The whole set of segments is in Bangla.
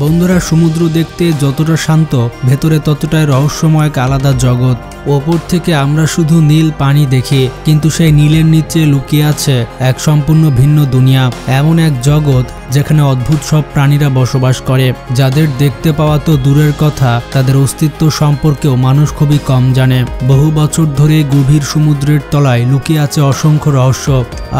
বন্ধুরা, সমুদ্র দেখতে যতটা শান্ত, ভেতরে ততটাই রহস্যময় এক আলাদা জগৎ। ওপর থেকে আমরা শুধু নীল পানি দেখি, কিন্তু সেই নীলের নিচে লুকিয়ে আছে এক সম্পূর্ণ ভিন্ন দুনিয়া। এমন এক জগৎ যেখানে অদ্ভুত সব প্রাণীরা বসবাস করে, যাদের দেখতে পাওয়া তো দূরের কথা, তাদের অস্তিত্ব সম্পর্কেও মানুষ খুবই কম জানে। বহু বছর ধরে গভীর সমুদ্রের তলায় লুকিয়ে আছে অসংখ্য রহস্য,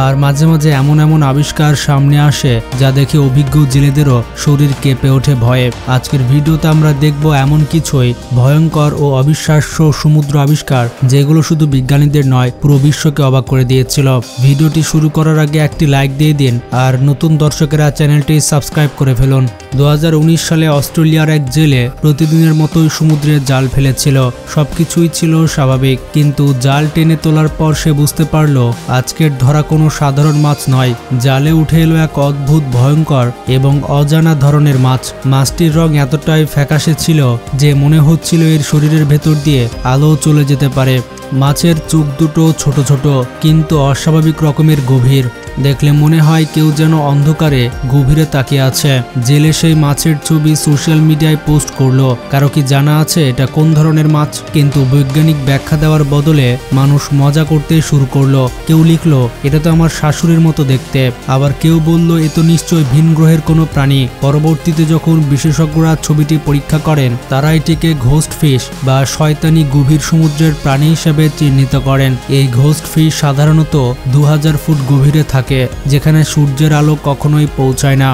আর মাঝে মাঝে এমন এমন আবিষ্কার সামনে আসে যা দেখে অভিজ্ঞ জেলেদেরও শরীর কেঁপে ওঠে ভয়ে। আজকের ভিডিওতে আমরা দেখব এমন কিছুই ভয়ঙ্কর ও অবিশ্বাস্য সমুদ্র আবিষ্কার, যেগুলো শুধু বিজ্ঞানীদের নয়, পুরো বিশ্বকে অবাক করে দিয়েছিল। ভিডিওটি শুরু করার আগে একটি লাইক দিয়ে দিন, আর নতুন দর্শকেরা চ্যানেলটি সাবস্ক্রাইব করে ফেলুন। 2019 সালে অস্ট্রেলিয়ার এক জেলে প্রতিদিনের মতোই সমুদ্রে জাল ফেলেছিল। সবকিছুই ছিল স্বাভাবিক, কিন্তু জাল টেনে তোলার পর সে বুঝতে পারল আজকের ধরা কোনো সাধারণ মাছ নয়। জালে উঠে এলো এক অদ্ভুত, ভয়ঙ্কর এবং অজানা ধরনের মাছ। মাছটির রং এতটাই ফ্যাকাশে ছিল যে মনে হচ্ছিল এর শরীরের ভেতর দিয়ে আলো চলে যেতে পারে। মাছের চোখ দুটো ছোট ছোট, কিন্তু অস্বাভাবিক রকমের গভীর। দেখলে মনে হয় কেউ যেন অন্ধকারে গভীরে তাকিয়ে আছে। জেলে সেই মাছের ছবি সোশ্যাল মিডিয়ায় পোস্ট করলো। কারো কি জানা আছে এটা কোন ধরনের মাছ? কিন্তু বৈজ্ঞানিক ব্যাখ্যা দেওয়ার বদলে মানুষ মজা করতে শুরু করলো। কেউ লিখলো, এটা তো আমার শাশুড়ির মতো দেখতে। আবার কেউ বলল, এ তো নিশ্চয়ই ভিন গ্রহের কোনো প্রাণী। পরবর্তীতে যখন বিশেষজ্ঞরা ছবিটি পরীক্ষা করেন, তারা এটিকে ঘোস্ট ফিশ বা শয়তানি গভীর সমুদ্রের প্রাণী হিসেবে চিহ্নিত করেন। এই ঘোস্ট ফিশ সাধারণত 2000 ফুট গভীরে থাকে, যেখানে সূর্যের আলো কখনোই পৌঁছায় না।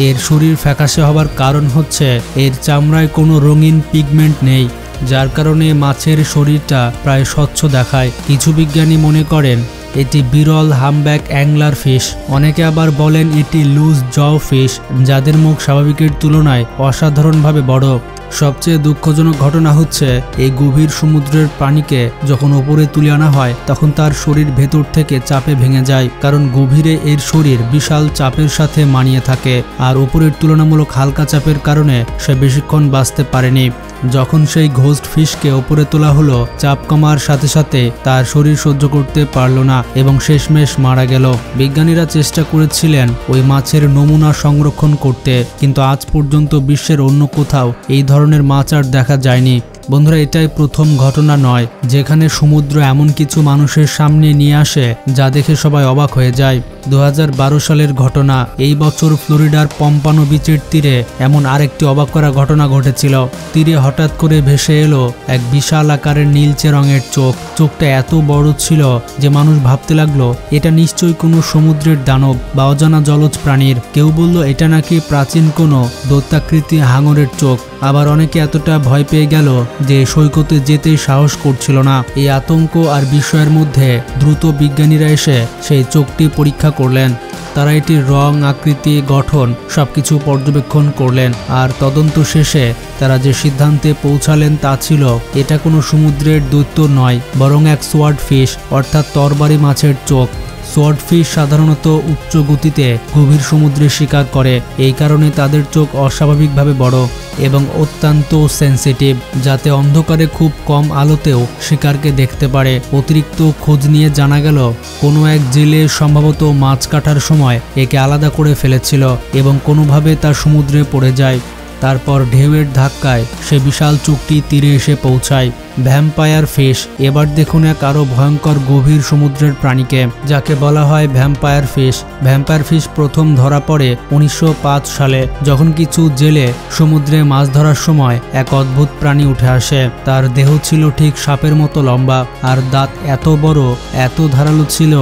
এর শরীর ফ্যাকাশে হবার কারণ হচ্ছে এর চামড়ায় কোনো রঙিন পিগমেন্ট নেই, যার কারণে মাছের শরীরটা প্রায় স্বচ্ছ দেখায়। কিছু বিজ্ঞানী মনে করেন এটি বিরল হামব্যাক অ্যাংলার ফিশ। অনেকে আবার বলেন এটি লুজ জ ফিশ, যাদের মুখ স্বাভাবিকের তুলনায় অসাধারণভাবে বড়। সবচেয়ে দুঃখজনক ঘটনা হচ্ছে এই গভীর সমুদ্রের প্রাণীকে যখন ওপরে তুলে আনা হয়, তখন তার শরীর ভেতর থেকে চাপে ভেঙে যায়, কারণ গভীরে এর শরীর বিশাল চাপের সাথে মানিয়ে থাকে, আর ওপরের তুলনামূলক হালকা চাপের কারণে সে বেশিক্ষণ বাঁচতে পারেনি। যখন সেই ঘোস্ট ফিশকে ওপরে তোলা হলো, চাপ কমার সাথে সাথে তার শরীর সহ্য করতে পারল না এবং শেষমেশ মারা গেল। বিজ্ঞানীরা চেষ্টা করেছিলেন ওই মাছের নমুনা সংরক্ষণ করতে, কিন্তু আজ পর্যন্ত বিশ্বের অন্য কোথাও এই ধরনের মাছ আর দেখা যায়নি। বন্ধুরা, এটাই প্রথম ঘটনা নয় যেখানে সমুদ্র এমন কিছু মানুষের সামনে নিয়ে আসে যা দেখে সবাই অবাক হয়ে যায়। 2012 সালের ঘটনা। এই বছর ফ্লোরিডার পম্পানো বিচের তীরে এমন আরেকটি অবাক করা ঘটনা ঘটেছিল। তীরে হঠাৎ করে ভেসে এলো এক বিশাল আকারের নীলচে রঙের চোখ। চোখটা এত বড় ছিল যে মানুষ ভাবতে লাগলো এটা নিশ্চয়ই কোনো সমুদ্রের দানব বা অজানা জলজ প্রাণীর। কেউ বলল এটা নাকি প্রাচীন কোনো দৈত্যাকৃতি হাঙরের চোখ। আবার অনেকে এতটা ভয় পেয়ে গেল যে সৈকতে যেতে সাহস করছিল না। এই আতঙ্ক আর বিস্ময়ের মধ্যে দ্রুত বিজ্ঞানীরা এসে সেই চোখটি পরীক্ষা করলেন। তারা এটির রং, আকৃতি, গঠন সবকিছু পর্যবেক্ষণ করলেন, আর তদন্ত শেষে তারা যে সিদ্ধান্তে পৌঁছালেন তা ছিল এটা কোনো সমুদ্রের দৈত্য নয়, বরং এক সোয়ার্ড ফিশ, অর্থাৎ তরবারি মাছের চোখ। সোয়ার্ড ফিশ সাধারণত উচ্চ গতিতে গভীর সমুদ্রে শিকার করে। এই কারণে তাদের চোখ অস্বাভাবিকভাবে বড় এবং অত্যন্ত সেন্সিটিভ, যাতে অন্ধকারে খুব কম আলোতেও শিকারকে দেখতে পারে। অতিরিক্ত খোঁজ নিয়ে জানা গেল কোনো এক জেলে সম্ভবত মাছ কাটার সময় একে আলাদা করে ফেলেছিল এবং কোনোভাবে তা সমুদ্রে পড়ে যায়। তারপর ঢেউয়ের ধাক্কায় সে বিশাল চোখটি তীরে এসে পৌঁছায়। Vampire fish. এবার দেখুন এক আরো ভয়ঙ্কর গভীর সমুদ্রের প্রাণীকে, যাকে বলা হয় ভ্যাম্পায়ার ফিশ। ভ্যাম্পায়ার ফিশ প্রথম ধরা পড়ে 1905 সালে, যখন কিছু জেলে সমুদ্রে মাছ ধরার সময় এক অদ্ভুত প্রাণী উঠে আসে। তার দেহ ছিল ঠিক সাপের মতো লম্বা, আর দাঁত এত বড়, এত ধারালো ছিল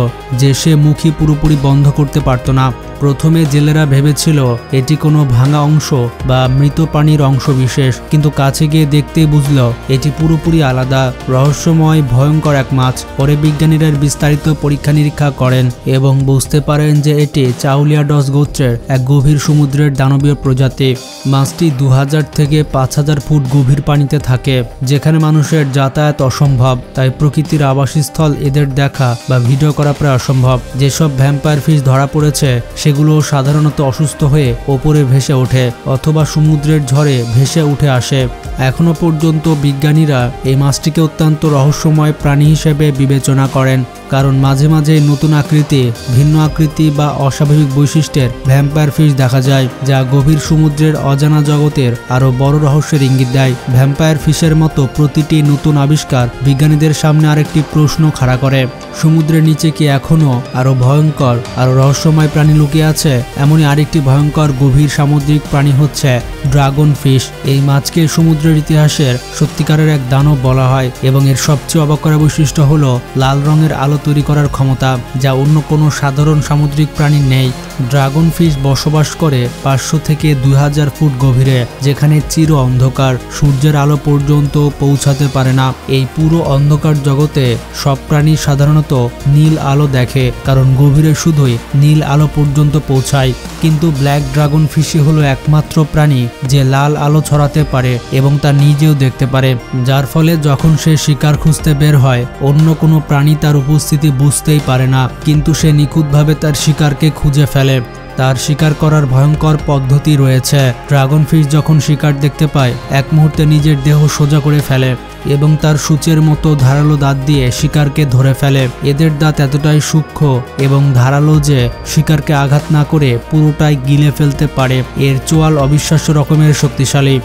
যে সে মুখই পুরোপুরি বন্ধ করতে পারত না। প্রথমে জেলেরা ভেবেছিল এটি কোনো ভাঙা অংশ বা মৃত প্রাণীর অংশ বিশেষ, কিন্তু কাছে গিয়ে দেখতেই বুঝল এটি পুরোপুরি আলাদা, রহস্যময়, ভয়ঙ্কর এক মাছ। পরে বিজ্ঞানীরা বিস্তারিত পরীক্ষা নিরীক্ষা করেন এবং বুঝতে পারেন যে এটি চাউলিয়াডস গোত্রের এক গভীর সমুদ্রের দানবীয় প্রজাতি। মাছটি 2000 থেকে 5000 ফুট গভীর পানিতে থাকে, যেখানে মানুষের যাতায়াত অসম্ভব। তাই প্রকৃতির আবাসস্থল এদের দেখা বা ভিডিও করা প্রায় অসম্ভব। যেসব ভ্যাম্পায়ার ফিশ ধরা পড়েছে সেগুলো সাধারণত অসুস্থ হয়ে ওপরে ভেসে ওঠে অথবা সমুদ্রের ঝড়ে ভেসে উঠে আসে। এখনো পর্যন্ত বিজ্ঞানীরা এই মাছটিকে অত্যন্ত রহস্যময় প্রাণী হিসেবে বিবেচনা করেন, কারণ মাঝে মাঝে নতুন আকৃতি, ভিন্ন আকৃতি বা অস্বাভাবিক বৈশিষ্ট্যের ভ্যাম্পায়ার ফিশ দেখা যায়, যা গভীর সমুদ্রের অজানা জগতের আরও বড় রহস্যের ইঙ্গিত দেয়। ভ্যাম্পায়ার ফিশের মতো প্রতিটি নতুন আবিষ্কার বিজ্ঞানীদের সামনে আরেকটি প্রশ্ন খাড়া করে, সমুদ্রের নিচে কি এখনও আরও ভয়ঙ্কর, আরও রহস্যময় প্রাণী লুকিয়ে আছে? এমনই আরেকটি ভয়ঙ্কর গভীর সামুদ্রিক প্রাণী হচ্ছে ড্রাগন ফিশ। এই মাছকে সমুদ্রের ইতিহাসের সত্যিকারের এক দানব বলা হয় এবং এর সবচেয়ে অবাক করা বৈশিষ্ট্য হলো লাল রঙের আলো তৈরি করার ক্ষমতা, যা অন্য কোনো সাধারণ সামুদ্রিক প্রাণীর নেই। ড্রাগন ফিশ বসবাস করে 500 থেকে 2000 ফুট গভীরে, যেখানে চির অন্ধকার, সূর্যের আলো পর্যন্ত পৌঁছাতে পারে না। এই পুরো অন্ধকার জগতে সব প্রাণী সাধারণত নীল আলো দেখে, কারণ গভীরে শুধুই নীল আলো পর্যন্ত পৌঁছায়। কিন্তু ব্ল্যাক ড্রাগন ফিশই হলো একমাত্র প্রাণী যে লাল আলো ছড়াতে পারে এবং তা নিজেও দেখতে পারে, যার ফলে যখন সে শিকার খুঁজতে বের হয়, অন্য কোনো প্রাণী তার উপস্থিতি বুঝতেই পারে না, কিন্তু সে নিখুঁতভাবে তার শিকারকে খুঁজে ফেলে। তার শিকার করার ভয়ঙ্কর পদ্ধতি রয়েছে। ড্রাগন ফিশ যখন শিকার দেখতে পায়, এক মুহূর্তে নিজের দেহ সোজা করে ফেলে এবং তার সূচের মতো ধারালো দাঁত দিয়ে শিকারকে ধরে ফেলে। এদের দাঁত এতটাই সূক্ষ্ম এবং ধারালো যে শিকারকে আঘাত না করে পুরোটাই গিলে ফেলতে পারে। এর চোয়াল অবিশ্বাস্য রকমের শক্তিশালী,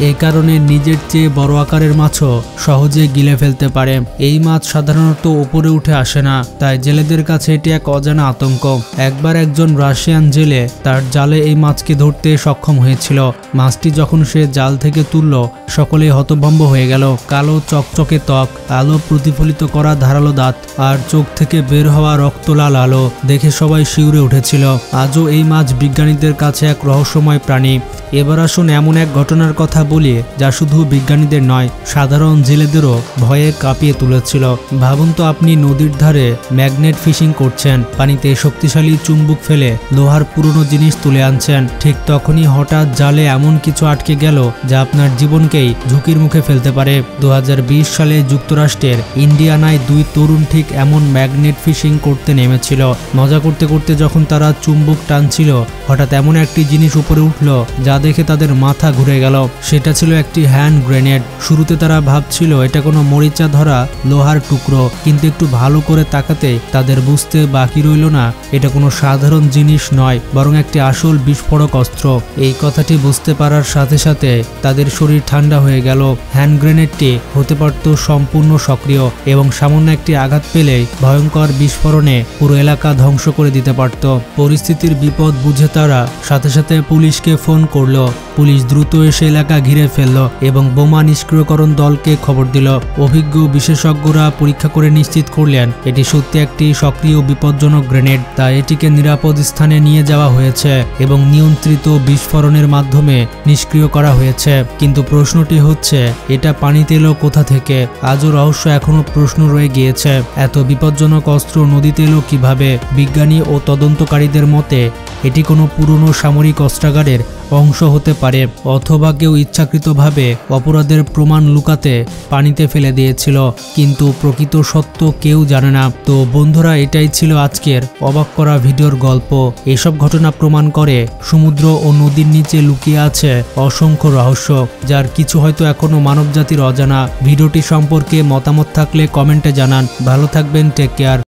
এই কারণে নিজের চেয়ে বড় আকারের মাছও সহজে গিলে ফেলতে পারে। এই মাছ সাধারণত উপরে উঠে আসে না, তাই জেলেদের কাছে এটি এক অজানা আতঙ্ক। একবার একজন রাশিয়ান জেলে তার জালে এই মাছকে ধরতে সক্ষম হয়েছিল। মাছটি যখন সে জাল থেকে তুলল, সকলেই হতভম্ব হয়ে গেল। কালো চকচকে ত্বক, আলো প্রতিফলিত করা ধারালো দাঁত আর চোখ থেকে বের হওয়া রক্তলাল আলো দেখে সবাই শিউরে উঠেছিল। আজও এই মাছ বিজ্ঞানীদের কাছে এক রহস্যময় প্রাণী। এবার আসুন এমন এক ঘটনার কথা বলি যা শুধু বিজ্ঞানীদের নয়, সাধারণ জেলেদেরও ভয়ে কাঁপিয়ে তুলেছিল। ভাবুন তো, আপনি নদীর ধারে ম্যাগনেট ফিশিং করছেন, পানিতে শক্তিশালী চুম্বক ফেলে লোহার পুরনো জিনিস তুলে আনছেন। ঠিক তখনই হঠাৎ জালে এমন কিছু আটকে গেল যা আপনার জীবনকেই ঝুঁকির মুখে ফেলতে পারে। 2020 সালে যুক্তরাষ্ট্রের ইন্ডিয়ানায় দুই তরুণ ঠিক এমন ম্যাগনেট ফিশিং করতে নেমেছিল। মজা করতে করতে যখন তারা চুম্বক টানছিল, হঠাৎ এমন একটি জিনিস উপরে উঠল যা দেখে তাদের মাথা ঘুরে গেল। সেটা ছিল একটি হ্যান্ড গ্রেনেড। শুরুতে তারা ভাবছিল এটা কোনো মরিচা ধরা লোহার টুকরো, কিন্তু একটু ভালো করে তাকাতে তাদের বুঝতে বাকি রইল না এটা কোনো সাধারণ জিনিস নয়, বরং একটি আসল বিস্ফোরক অস্ত্র। এই কথাটি বুঝতে পারার সাথে সাথে তাদের শরীর ঠান্ডা হয়ে গেল। হ্যান্ড গ্রেনেডটি হতে পারত সম্পূর্ণ সক্রিয় এবং সামান্য একটি আঘাত পেলেই ভয়ঙ্কর বিস্ফোরণে পুরো এলাকা ধ্বংস করে দিতে পারত। পরিস্থিতির বিপদ বুঝে তারা সাথে সাথে পুলিশকে ফোন করলো। পুলিশ দ্রুত এসে এলাকা ঘিরে ফেলল এবং বোমা নিষ্ক্রিয়করণ দলকে খবর দিল। অভিজ্ঞ বিশেষজ্ঞরা পরীক্ষা করে নিশ্চিত করলেন এটি সত্যি একটি সক্রিয় বিপজ্জনক গ্রেনেড। তাই এটিকে নিরাপদ স্থানে নিয়ে যাওয়া হয়েছে এবং নিয়ন্ত্রিত বিস্ফোরণের মাধ্যমে নিষ্ক্রিয় করা হয়েছে। কিন্তু প্রশ্নটি হচ্ছে, এটা পানিতে এলো কোথা থেকে? আজও রহস্য এখনো প্রশ্ন রয়ে গিয়েছে। এত বিপজ্জনক অস্ত্র নদীতে এলো কিভাবে? বিজ্ঞানী ও তদন্তকারীদের মতে এটি কোনো পুরনো সামরিক অস্ত্রাগারের অংশ হতে পারে, অথবা কেউ ইচ্ছাকৃতভাবে অপরাধের প্রমাণ লুকাতে পানিতে ফেলে দিয়েছিল, কিন্তু প্রকৃত সত্য কেউ জানে না। তো বন্ধুরা, এটাই ছিল আজকের অবাক করা ভিডিওর গল্প। এসব ঘটনা প্রমাণ করে সমুদ্র ও নদীর নিচে লুকিয়ে আছে অসংখ্য রহস্য, যার কিছু হয়তো এখনো মানবজাতির অজানা। ভিডিওটি সম্পর্কে মতামত থাকলে কমেন্টে জানান। ভালো থাকবেন, টেক কেয়ার।